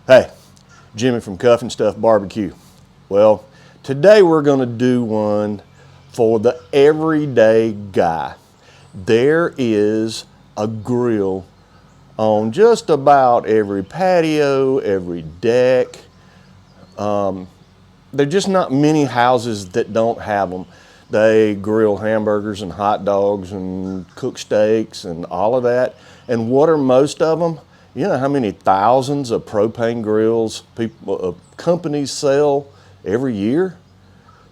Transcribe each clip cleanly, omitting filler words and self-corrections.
Hey, Jimmy from Cuff and Stuff Barbecue. Well, today we're going to do one for the everyday guy. There is a grill on just about every patio, every deck. There are just not many houses that don't have them. They grill hamburgers and hot dogs and cook steaks and all of that. And what are most of them? You know how many thousands of propane grills companies sell every year?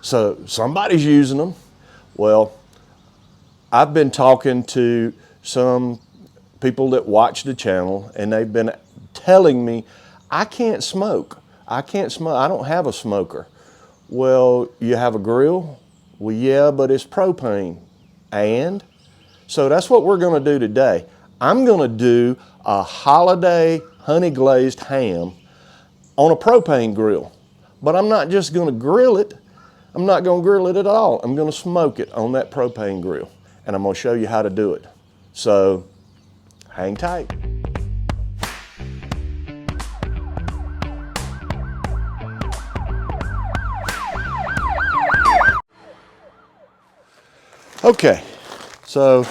So somebody's using them. Well, I've been talking to some people that watch the channel, and they've been telling me, I can't smoke. I can't smoke. I don't have a smoker. Well, you have a grill? Well, yeah, but it's propane. And? So that's what we're going to do today. I'm going to do a holiday honey glazed ham on a propane grill. But I'm not just going to grill it. I'm not going to grill it at all. I'm going to smoke it on that propane grill. And I'm going to show you how to do it. So hang tight. Okay, so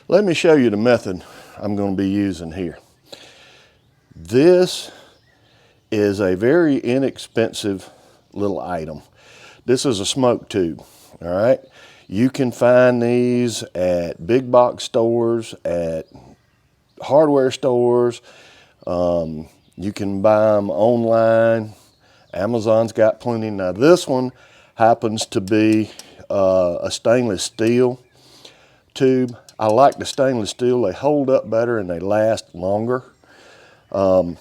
let me show you the method I'm going to be using here. This is a very inexpensive little item. This is a smoke tube, all right? You can find these at big box stores, at hardware stores. You can buy them online. Amazon's got plenty. Now this one happens to be a stainless steel tube. I like the stainless steel. They hold up better and they last longer. And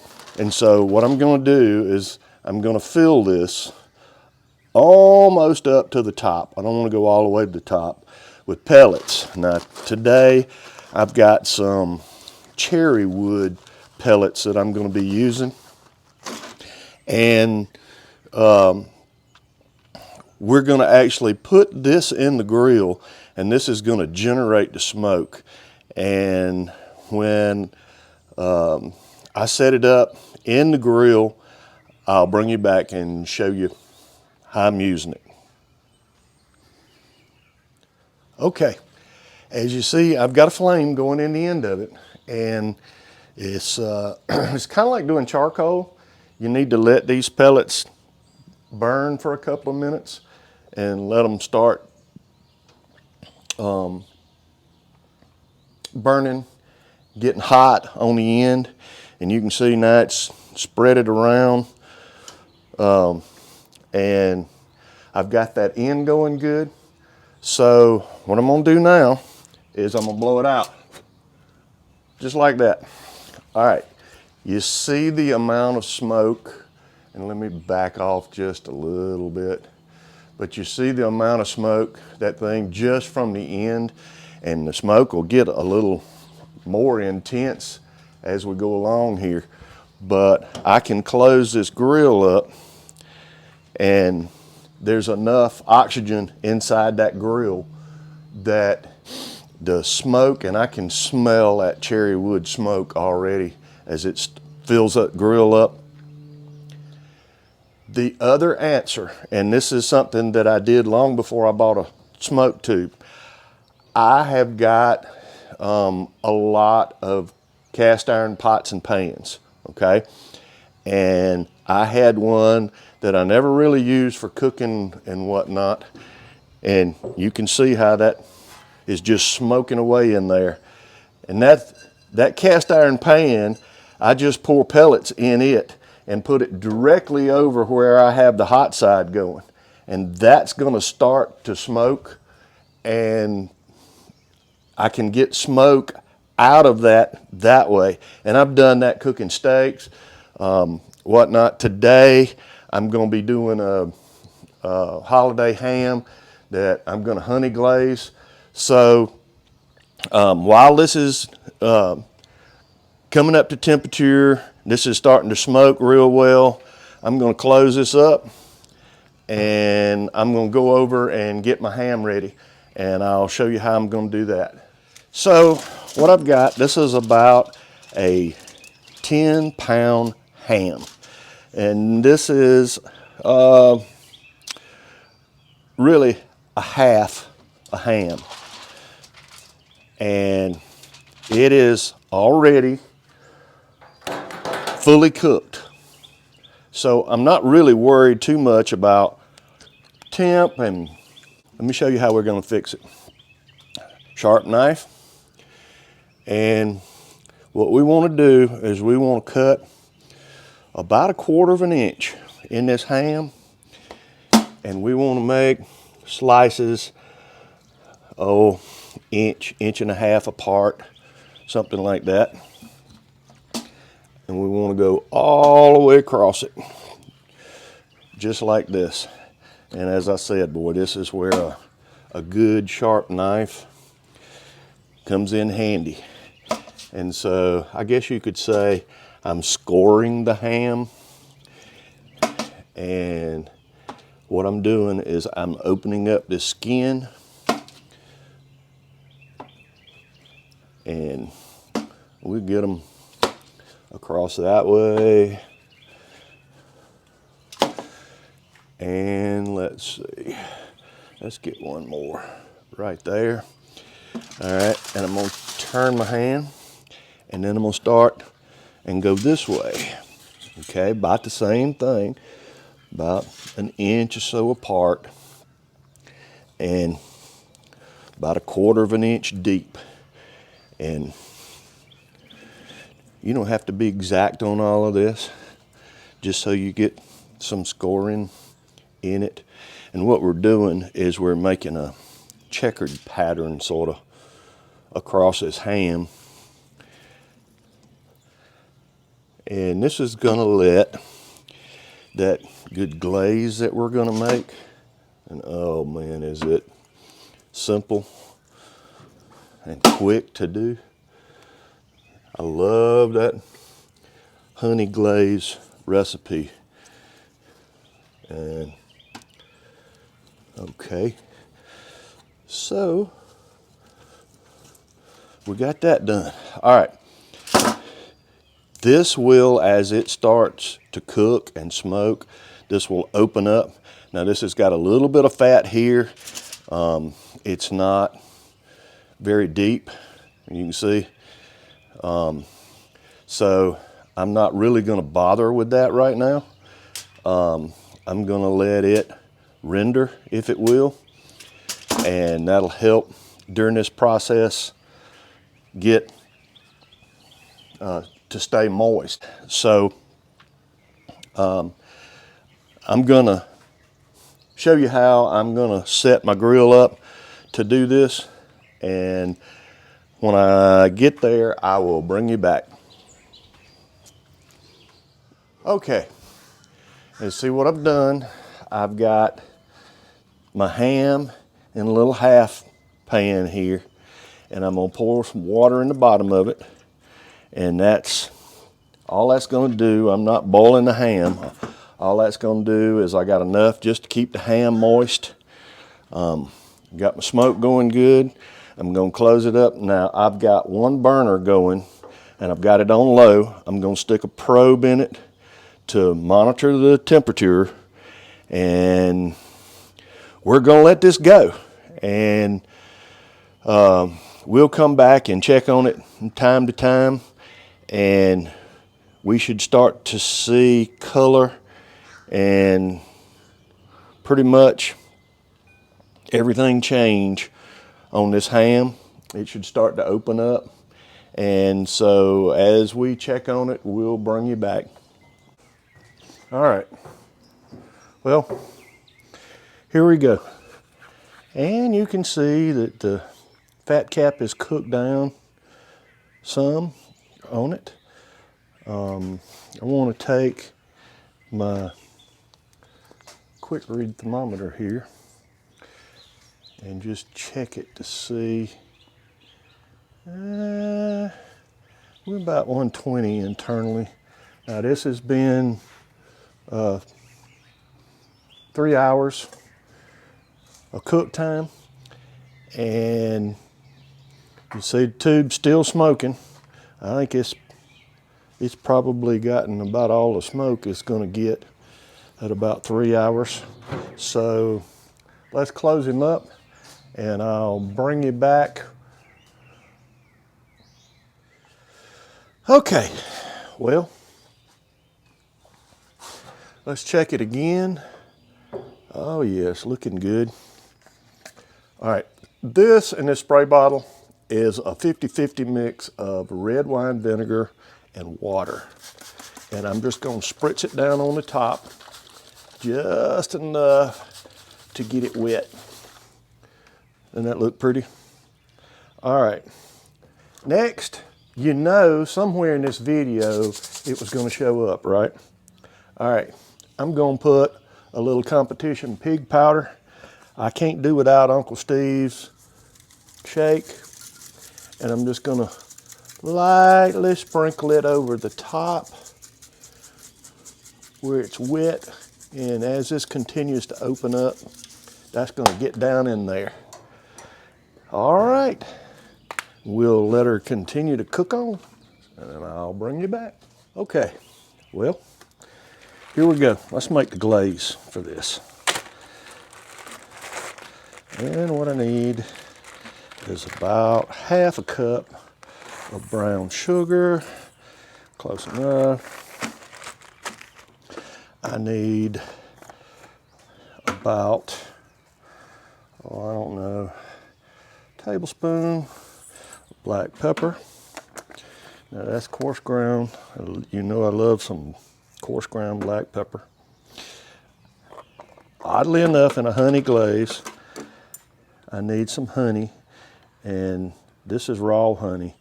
so what I'm going to do is I'm going to fill this almost up to the top. I don't want to go all the way to the top with pellets. Now today I've got some cherry wood pellets that I'm going to be using. And we're going to actually put this in the grill, and this is going to generate the smoke. And when I set it up in the grill, I'll bring you back and show you how I'm using it. Okay, as you see, I've got a flame going in the end of it, and it's it's kind of like doing charcoal. You need to let these pellets burn for a couple of minutes and let them start burning, getting hot on the end. And you can see now it's spread it around. And I've got that end going good. So what I'm gonna do now is I'm gonna blow it out. Just like that. All right, you see the amount of smoke, and let me back off just a little bit. But you see the amount of smoke, that thing just from the end, and the smoke will get a little more intense as we go along here. But I can close this grill up, and there's enough oxygen inside that grill that the smoke, and I can smell that cherry wood smoke already as it fills that grill up. The other answer, and this is something that I did long before I bought a smoke tube. I have got a lot of cast iron pots and pans, okay? And I had one that I never really used for cooking and whatnot. And you can see how that is just smoking away in there. And that cast iron pan, I just pour pellets in it and put it directly over where I have the hot side going. And that's gonna start to smoke, and I can get smoke out of that way. And I've done that cooking steaks, whatnot. Today, I'm gonna be doing a holiday ham that I'm gonna honey glaze. So while this is coming up to temperature, this is starting to smoke real well, I'm going to close this up, and I'm going to go over and get my ham ready, and I'll show you how I'm going to do that. So what I've got, this is about a 10-pound ham. And this is really a half a ham. And it is already fully cooked. So I'm not really worried too much about temp, and let me show you how we're going to fix it. Sharp knife, and what we want to do is we want to cut about 1/4 of an inch in this ham, and we want to make slices, inch, inch and a half apart, something like that. And we want to go all the way across it, just like this. And as I said, boy, this is where a good sharp knife comes in handy. And so I guess you could say I'm scoring the ham. And what I'm doing is I'm opening up the skin, and we get them across that way. And let's see, let's get one more right there. All right, and I'm gonna turn my hand, and then I'm gonna start and go this way. Okay, about the same thing, about an inch or so apart, and about 1/4 of an inch deep. And you don't have to be exact on all of this, just so you get some scoring in it. And what we're doing is we're making a checkered pattern sort of across this ham. And this is gonna let that good glaze that we're gonna make, and oh man, is it simple and quick to do. I love that honey glaze recipe. And okay, so we got that done. All right, this will, as it starts to cook and smoke, this will open up. Now this has got a little bit of fat here. It's not very deep, you can see. So I'm not really gonna bother with that right now. I'm gonna let it render, if it will, and that'll help during this process get to stay moist. So I'm gonna show you how I'm gonna set my grill up to do this, and when I get there I will bring you back. Okay, and see what I've done. I've got my ham in a little half pan here, and I'm gonna pour some water in the bottom of it, and that's all that's gonna do. I'm not boiling the ham. All that's gonna do is I got enough just to keep the ham moist. Got my smoke going good. I'm gonna close it up. Now I've got one burner going, and I've got it on low. I'm gonna stick a probe in it to monitor the temperature, and we're gonna let this go. And we'll come back and check on it from time to time, and we should start to see color and pretty much everything change on this ham. It should start to open up, and so as we check on it, we'll bring you back. All right, well, here we go. And you can see that the fat cap is cooked down some on it. I want to take my quick read thermometer here and just check it to see. We're about 120 internally. Now this has been 3 hours of cook time, and you see the tube still smoking. I think it's It's probably gotten about all the smoke it's going to get at about 3 hours. So let's close him up and I'll bring you back. Okay, well, let's check it again. Oh yes, looking good. All right, this in this spray bottle is a 50-50 mix of red wine vinegar and water. And I'm just gonna spritz it down on the top, just enough to get it wet. Doesn't that look pretty? All right, next, you know somewhere in this video it was gonna show up, right? All right, I'm gonna put a little competition pig powder. I can't do without Uncle Steve's shake. And I'm just gonna lightly sprinkle it over the top where it's wet. And as this continues to open up, that's gonna get down in there. All right, we'll let her continue to cook on and then I'll bring you back. Okay, well, here we go. Let's make the glaze for this. And what I need is about half a cup of brown sugar. Close enough. I need about, oh, I don't know, tablespoon of black pepper. Now that's coarse ground. You know I love some coarse ground black pepper. Oddly enough, in a honey glaze, I need some honey, and this is raw honey.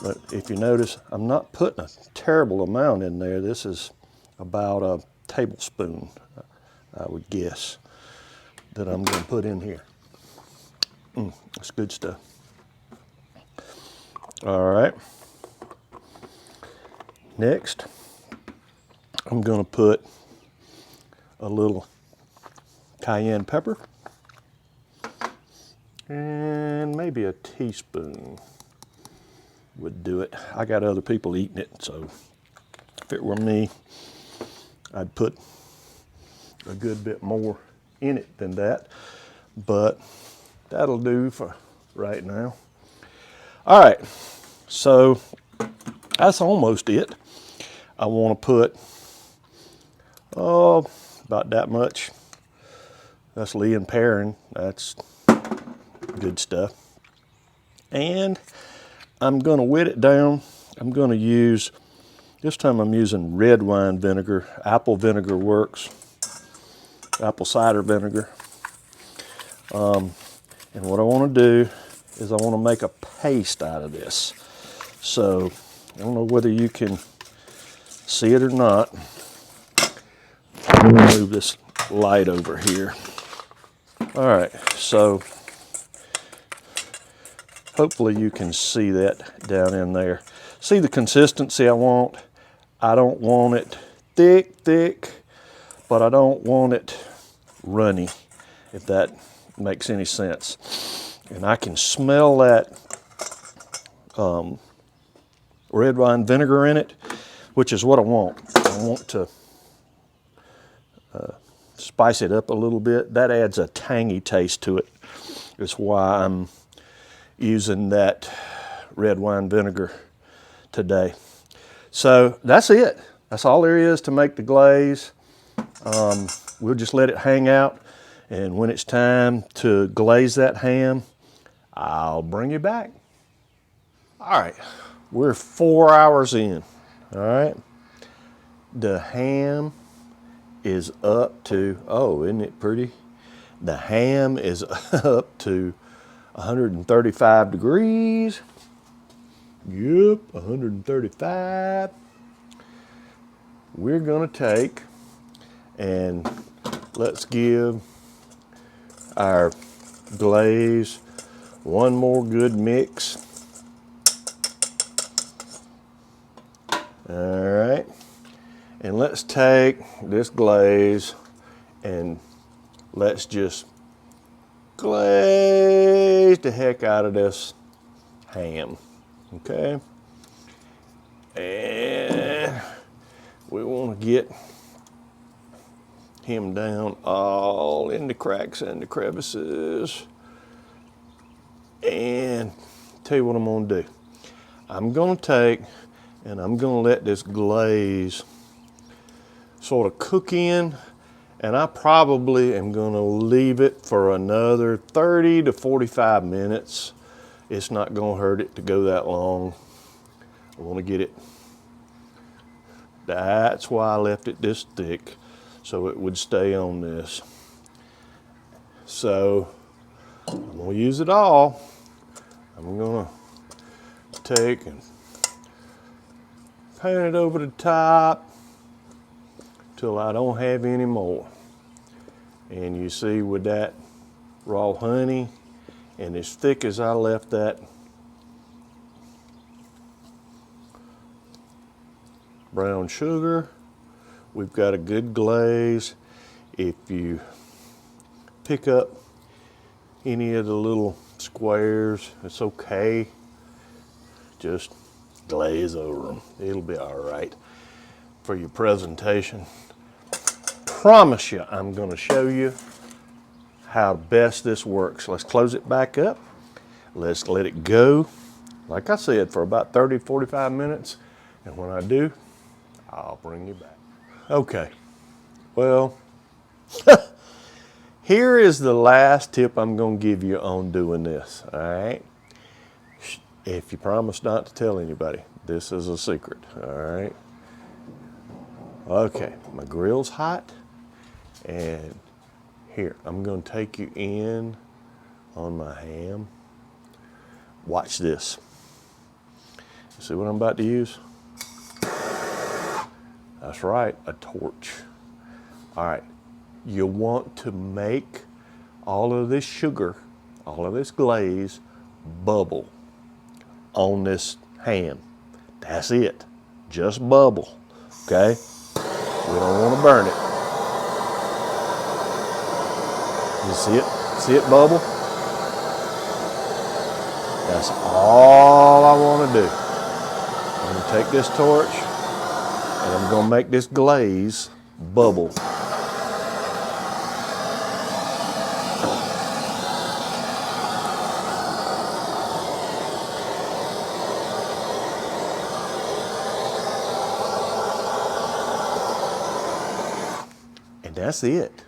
But if you notice, I'm not putting a terrible amount in there. This is about a tablespoon, I would guess, that I'm going to put in here. That's good stuff. All right. Next, I'm going to put a little cayenne pepper and maybe a teaspoon would do it. I got other people eating it, so if it were me, I'd put a good bit more in it than that, but that'll do for right now. All right, so that's almost it. I want to put, about that much. That's Lee and Perrin. That's good stuff. And I'm going to wet it down. I'm going to use, this time I'm using red wine vinegar. Apple vinegar works. Apple cider vinegar. And what I want to do is I want to make a paste out of this. So I don't know whether you can see it or not. I'm going to move this light over here. All right, so hopefully you can see that down in there. See the consistency I want? I don't want it thick, but I don't want it runny, if that makes any sense. And I can smell that red wine vinegar in it, which is what I want. I want to spice it up a little bit. That adds a tangy taste to it. It's why I'm using that red wine vinegar today. So that's it. That's all there is to make the glaze. We'll just let it hang out, and when it's time to glaze that ham, I'll bring you back. All right, we're 4 hours in. All right, the ham is up to, oh, isn't it pretty? The ham is up to 135 degrees. Yep, 135. We're gonna take and let's give our glaze one more good mix. All right, and let's take this glaze and let's just glaze the heck out of this ham, okay? And We want to get him down all in the cracks and the crevices. And tell you what I'm going to do. I'm going to take and I'm going to let this glaze sort of cook in, and I probably am going to leave it for another 30 to 45 minutes. It's not going to hurt it to go that long. I want to get it. That's why I left it this thick, so it would stay on this. So I'm going to use it all. I'm going to take and paint it over the top till I don't have any more. And you see with that raw honey, and as thick as I left that brown sugar, we've got a good glaze. If you pick up any of the little squares, it's okay. Just glaze over them. It'll be all right for your presentation. Promise you, I'm going to show you how best this works. Let's close it back up. Let's let it go, like I said, for about 30, 45 minutes. And when I do, I'll bring you back. Okay, well, here is the last tip I'm going to give you on doing this, all right? If you promise not to tell anybody, this is a secret, all right? Okay, my grill's hot, and here, I'm going to take you in on my ham. Watch this. See what I'm about to use? That's right, a torch. All right, you want to make all of this sugar, all of this glaze, bubble on this ham. That's it, just bubble, okay? We don't want to burn it. You see it? See it bubble? That's all I want to do. I'm going to take this torch and I'm going to make this glaze bubble. And that's it.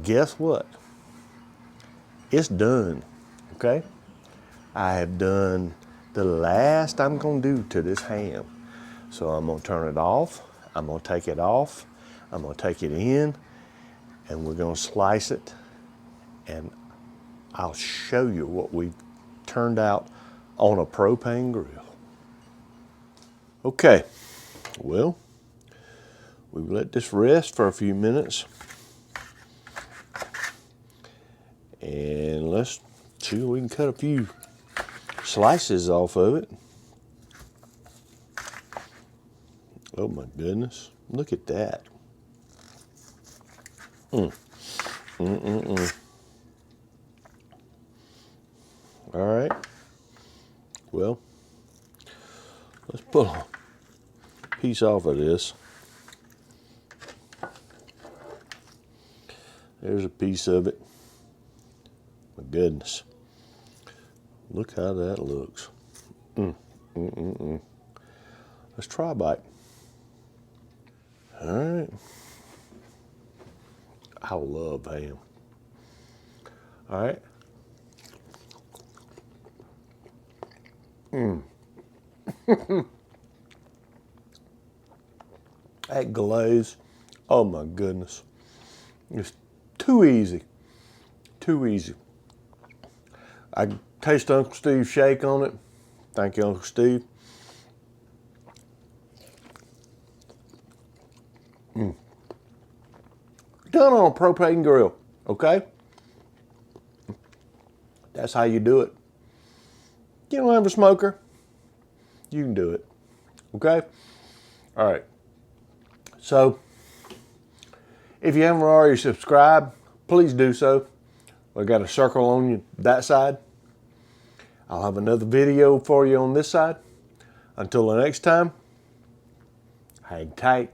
Guess what? It's done, okay? I have done the last I'm gonna do to this ham. So I'm gonna turn it off, I'm gonna take it off, I'm gonna take it in, and we're gonna slice it, and I'll show you what we've turned out on a propane grill. Okay, well, we've let this rest for a few minutes. And let's see if we can cut a few slices off of it. Oh my goodness, look at that. All right, well, let's pull a piece off of this. There's a piece of it. My goodness, look how that looks. Let's try a bite. All right. I love ham. All right. That glaze, oh my goodness. It's too easy. Too easy. I taste Uncle Steve's shake on it. Thank you, Uncle Steve. Done on a propane grill, okay? That's how you do it. You don't have a smoker, you can do it, okay? All right. So, if you haven't already subscribed, please do so. I got a circle on that side. I'll have another video for you on this side. Until the next time, Hang tight.